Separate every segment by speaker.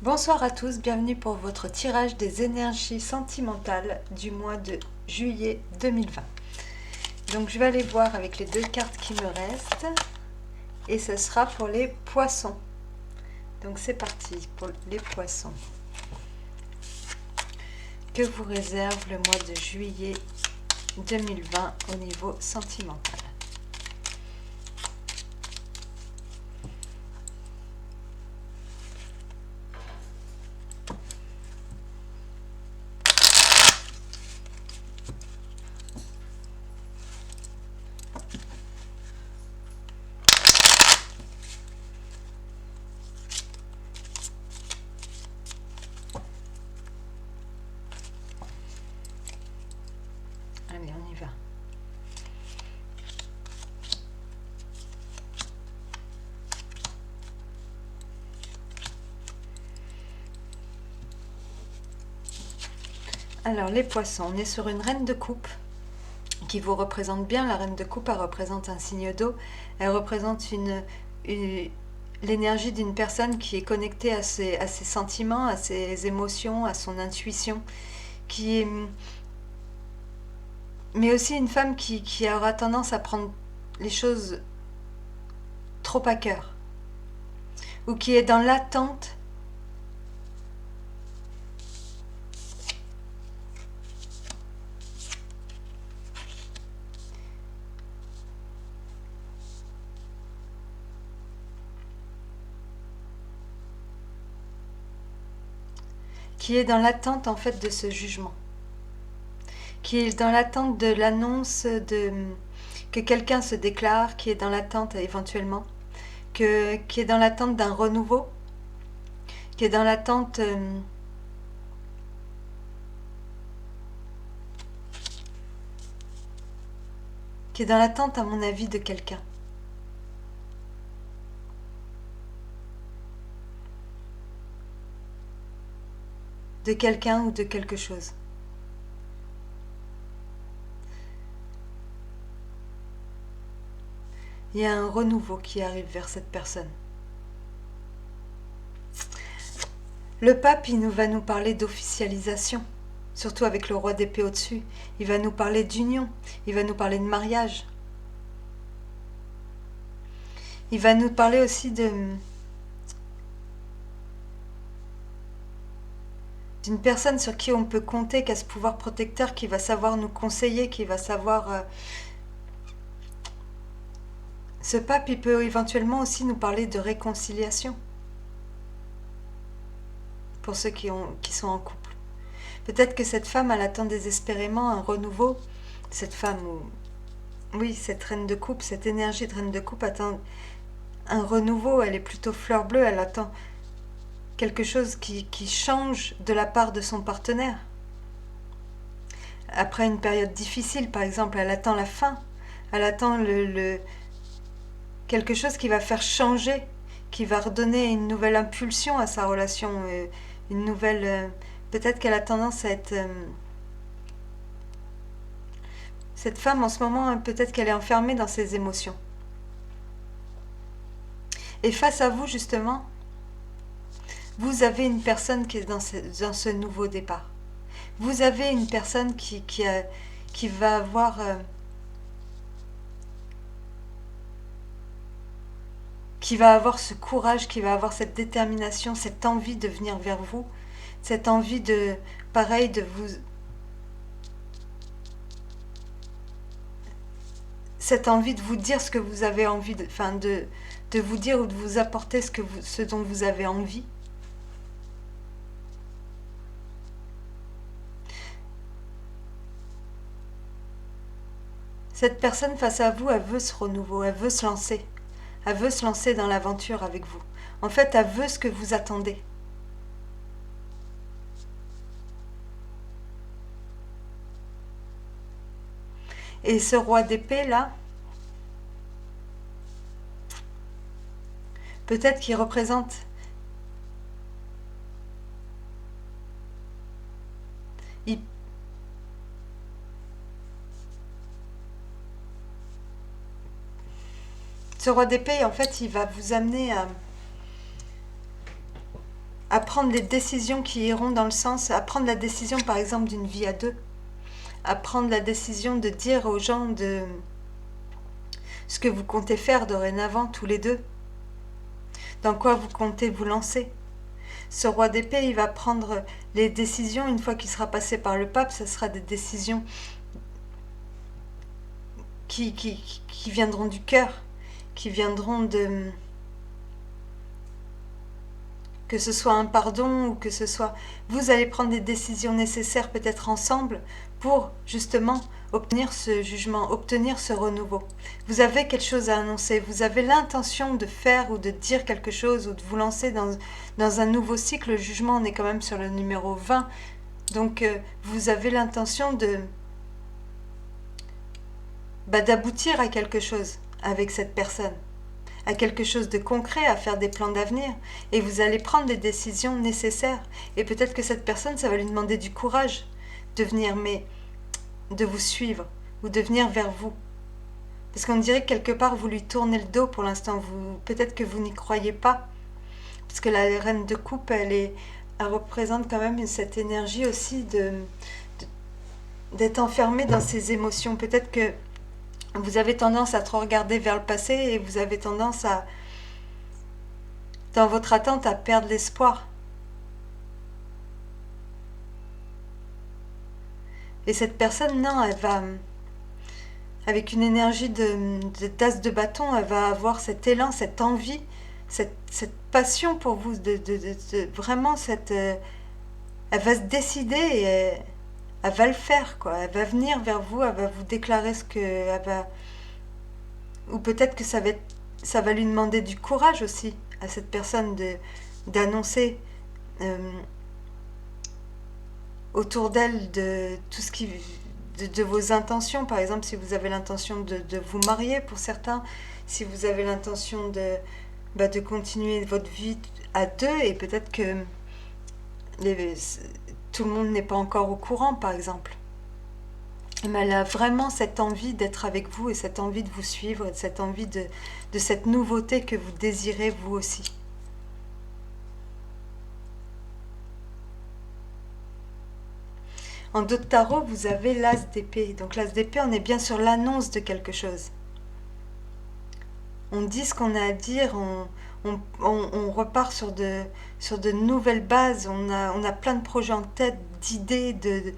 Speaker 1: Bonsoir à tous, bienvenue pour votre tirage des énergies sentimentales du mois de juillet 2020. Donc je vais aller voir avec les deux cartes qui me restent et ce sera pour les poissons. Donc c'est parti pour les poissons. Que vous réserve le mois de juillet 2020 au niveau sentimental? Allez, on y va. Alors les poissons, on est sur une reine de coupe qui vous représente bien. La reine de coupe, elle représente un signe d'eau, elle représente l'énergie d'une personne qui est connectée à ses sentiments, à ses émotions, à son intuition, qui est, mais aussi une femme qui aura tendance à prendre les choses trop à cœur, ou qui est dans l'attente en fait de ce jugement, qui est dans l'attente de l'annonce de que quelqu'un se déclare, qui est dans l'attente éventuellement, qui est dans l'attente d'un renouveau, qui est dans l'attente à mon avis de quelqu'un. De quelqu'un ou de quelque chose. Il y a un renouveau qui arrive vers cette personne. Le pape, va nous parler d'officialisation, surtout avec le roi d'épée au-dessus. Il va nous parler d'union, il va nous parler de mariage. Il va nous parler aussi d'une personne sur qui on peut compter, qui a ce pouvoir protecteur, qui va savoir nous conseiller, qui va savoir... Ce pape, il peut éventuellement aussi nous parler de réconciliation. Pour ceux qui sont en couple. Peut-être que cette femme, elle attend désespérément un renouveau. Cette femme, oui, cette reine de coupe, cette énergie de reine de coupe attend un renouveau. Elle est plutôt fleur bleue, elle attend quelque chose qui change de la part de son partenaire. Après une période difficile, par exemple, elle attend la fin. Elle attend quelque chose qui va faire changer, qui va redonner une nouvelle impulsion à sa relation, une nouvelle... peut-être qu'elle a tendance à être... cette femme, en ce moment, peut-être qu'elle est enfermée dans ses émotions. Et face à vous, justement, vous avez une personne qui est dans ce nouveau départ. Vous avez une personne qui va avoir... qui va avoir ce courage, qui va avoir cette détermination, cette envie de venir vers vous, cette envie de, pareil, de vous... cette envie de vous dire ce que vous avez envie, de vous dire ou de vous apporter ce dont vous avez envie. Cette personne face à vous, elle veut ce renouveau, elle veut se lancer. Elle veut se lancer dans l'aventure avec vous. En fait, elle veut ce que vous attendez. Et ce roi d'épée, là, peut-être qu'il représente... Ce roi d'épée, en fait, il va vous amener à... à prendre des décisions qui iront dans le sens, à prendre la décision par exemple d'une vie à deux, à prendre la décision de dire aux gens de ce que vous comptez faire dorénavant tous les deux, dans quoi vous comptez vous lancer. Ce roi d'épée, il va prendre les décisions, une fois qu'il sera passé par le pape, ce sera des décisions qui viendront du cœur, qui viendront de... que ce soit un pardon ou que ce soit... Vous allez prendre des décisions nécessaires peut-être ensemble pour justement obtenir ce jugement, obtenir ce renouveau. Vous avez quelque chose à annoncer, vous avez l'intention de faire ou de dire quelque chose ou de vous lancer dans un nouveau cycle. Le jugement, on est quand même sur le numéro 20. Donc vous avez l'intention d'aboutir à quelque chose avec cette personne, à quelque chose de concret, à faire des plans d'avenir. Et vous allez prendre des décisions nécessaires. Et peut-être que cette personne, ça va lui demander du courage de venir, mais de vous suivre ou de venir vers vous. Parce qu'on dirait que quelque part, vous lui tournez le dos pour l'instant. Peut-être que vous n'y croyez pas. Parce que la reine de coupe, elle représente quand même cette énergie aussi d'être enfermée dans ses émotions. Peut-être que vous avez tendance à trop regarder vers le passé et vous avez tendance à, dans votre attente, à perdre l'espoir. Et cette personne, non, elle va, avec une énergie de tasse de bâton, elle va avoir cet élan, cette envie, cette passion pour vous, vraiment cette... elle va se décider et elle va le faire, quoi. Elle va venir vers vous, elle va vous déclarer ce que... Elle va, ou peut-être que ça va lui demander du courage aussi, à cette personne, d'annoncer... autour d'elle de tout ce qui de vos intentions. Par exemple, si vous avez l'intention de vous marier pour certains, si vous avez l'intention de continuer votre vie à deux, et peut-être que tout le monde n'est pas encore au courant, par exemple. Mais elle a vraiment cette envie d'être avec vous et cette envie de vous suivre et cette envie de cette nouveauté que vous désirez vous aussi. En dos de tarot, vous avez l'as d'épée. Donc l'as d'épée, on est bien sur l'annonce de quelque chose. On dit ce qu'on a à dire, on repart sur de nouvelles bases, on a plein de projets en tête, d'idées,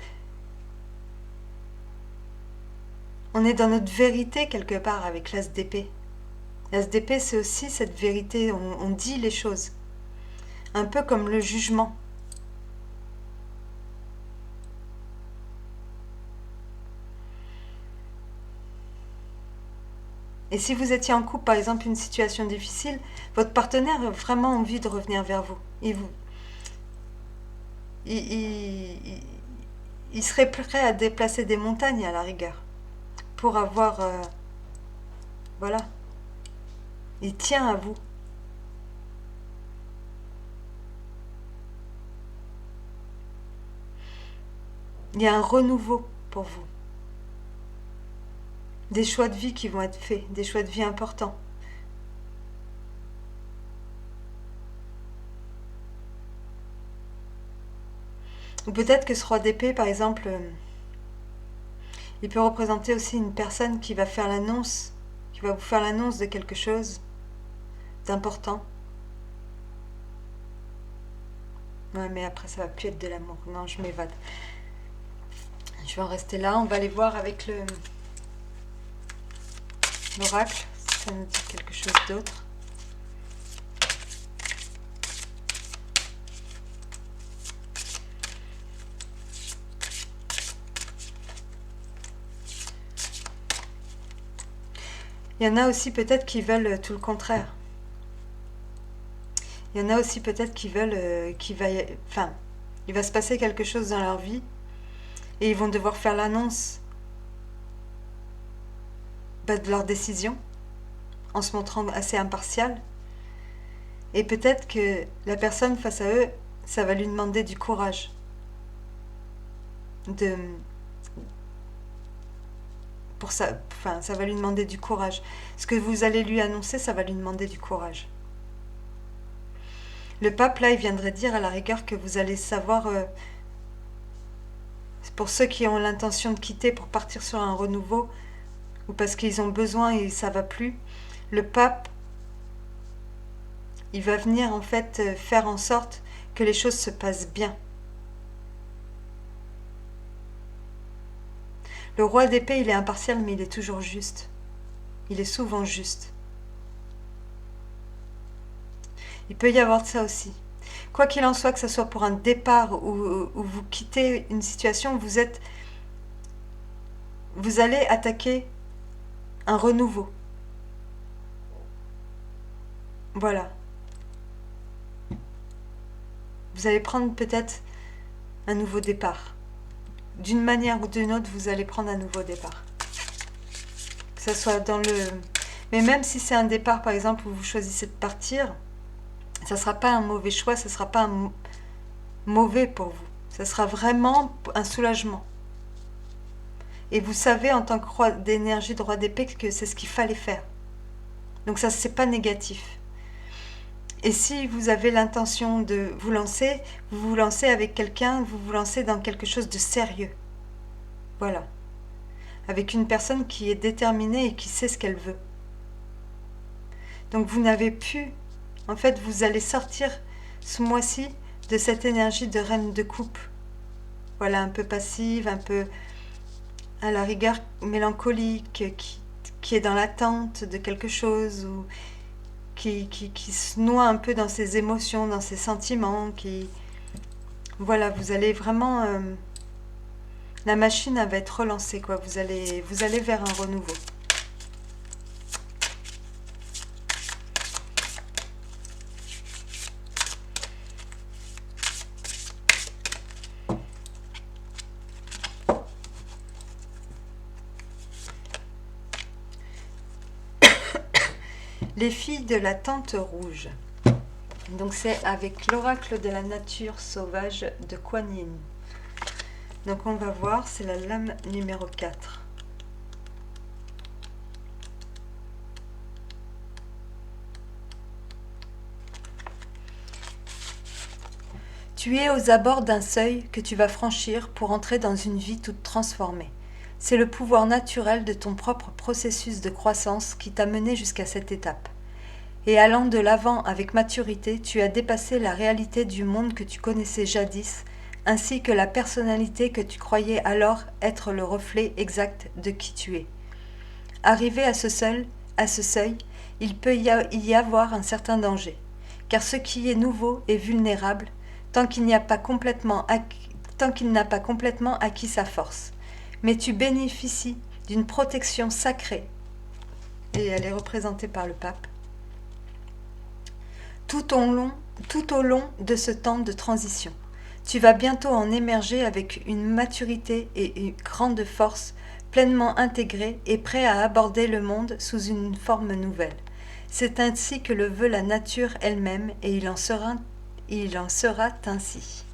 Speaker 1: on est dans notre vérité quelque part avec l'as d'épée. L'as d'épée, c'est aussi cette vérité, on dit les choses. Un peu comme le jugement. Et si vous étiez en couple, par exemple, une situation difficile, votre partenaire a vraiment envie de revenir vers vous. Il serait prêt à déplacer des montagnes à la rigueur pour avoir... voilà. Il tient à vous. Il y a un renouveau pour vous. Des choix de vie qui vont être faits, des choix de vie importants. Ou peut-être que ce roi d'épée, par exemple, il peut représenter aussi une personne qui va faire l'annonce, qui va vous faire l'annonce de quelque chose d'important. Ouais, mais après, ça va plus être de l'amour. Non, je m'évade. Je vais en rester là. On va aller voir avec l'oracle, si ça nous dit quelque chose d'autre. Il y en a aussi peut-être qui veulent tout le contraire. Il y en a aussi peut-être qui veulent il va se passer quelque chose dans leur vie et ils vont devoir faire l'annonce de leur décision en se montrant assez impartial. Et peut-être que la personne face à eux, ça va lui demander du courage. Ça va lui demander du courage. Ce que vous allez lui annoncer, ça va lui demander du courage. Le pape, là, il viendrait dire à la rigueur que vous allez savoir, pour ceux qui ont l'intention de quitter pour partir sur un renouveau, ou parce qu'ils ont besoin et ça va plus, le pape, il va venir en fait faire en sorte que les choses se passent bien. Le roi d'épée, il est impartial, mais il est toujours juste. Il est souvent juste. Il peut y avoir de ça aussi. Quoi qu'il en soit, que ce soit pour un départ ou vous quittez une situation, vous allez attaquer un renouveau. Voilà. Vous allez prendre peut-être un nouveau départ. D'une manière ou d'une autre, vous allez prendre un nouveau départ. Que ce soit dans le... Mais même si c'est un départ, par exemple, où vous choisissez de partir, ça ne sera pas un mauvais choix, ça ne sera pas mauvais pour vous. Ça sera vraiment un soulagement. Et vous savez, en tant que roi d'énergie, de roi d'épée, que c'est ce qu'il fallait faire. Donc ça, c'est pas négatif. Et si vous avez l'intention de vous vous lancez avec quelqu'un, vous vous lancez dans quelque chose de sérieux. Voilà. Avec une personne qui est déterminée et qui sait ce qu'elle veut. Donc vous n'avez plus... En fait, vous allez sortir ce mois-ci de cette énergie de reine de coupe. Voilà, un peu passive, un peu à la rigueur mélancolique, qui est dans l'attente de quelque chose, ou qui se noie un peu dans ses émotions, dans ses sentiments, Voilà, vous allez vraiment... la machine elle va être relancée, quoi. Vous allez vers un renouveau. Les filles de la tente rouge. Donc c'est avec l'oracle de la nature sauvage de Kuan Yin. Donc on va voir, c'est la lame numéro 4. Tu es aux abords d'un seuil que tu vas franchir pour entrer dans une vie toute transformée. C'est le pouvoir naturel de ton propre processus de croissance qui t'a mené jusqu'à cette étape. Et allant de l'avant avec maturité, tu as dépassé la réalité du monde que tu connaissais jadis, ainsi que la personnalité que tu croyais alors être le reflet exact de qui tu es. Arrivé à ce seuil, il peut y avoir un certain danger, car ce qui est nouveau est vulnérable tant qu'il n'a pas complètement acquis sa force. Mais tu bénéficies d'une protection sacrée, et elle est représentée par le pape, tout au long de ce temps de transition. Tu vas bientôt en émerger avec une maturité et une grande force, pleinement intégré et prêt à aborder le monde sous une forme nouvelle. C'est ainsi que le veut la nature elle-même, et il en sera ainsi.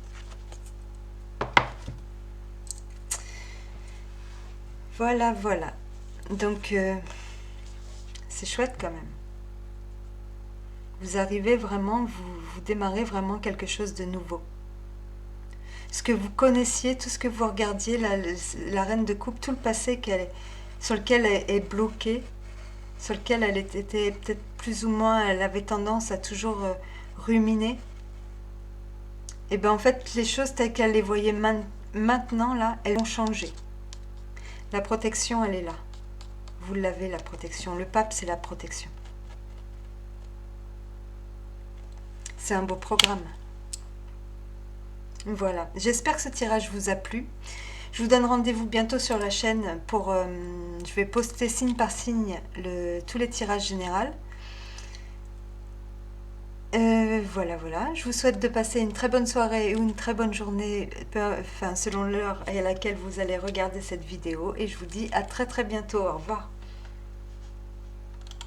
Speaker 1: Voilà, voilà. Donc, c'est chouette quand même. Vous arrivez vraiment, vous démarrez vraiment quelque chose de nouveau. Ce que vous connaissiez, tout ce que vous regardiez, la reine de coupe, tout le passé sur lequel elle est bloquée, sur lequel elle était peut-être plus ou moins, elle avait tendance à toujours ruminer. Et bien en fait, les choses telles qu'elle les voyait maintenant, là, elles ont changé. La protection, elle est là. Vous l'avez, la protection. Le pape, c'est la protection. C'est un beau programme. Voilà, j'espère que ce tirage vous a plu. Je vous donne rendez-vous bientôt sur la chaîne pour... je vais poster signe par signe tous les tirages généraux. Voilà, voilà. Je vous souhaite de passer une très bonne soirée ou une très bonne journée, selon l'heure à laquelle vous allez regarder cette vidéo. Et je vous dis à très très bientôt. Au revoir.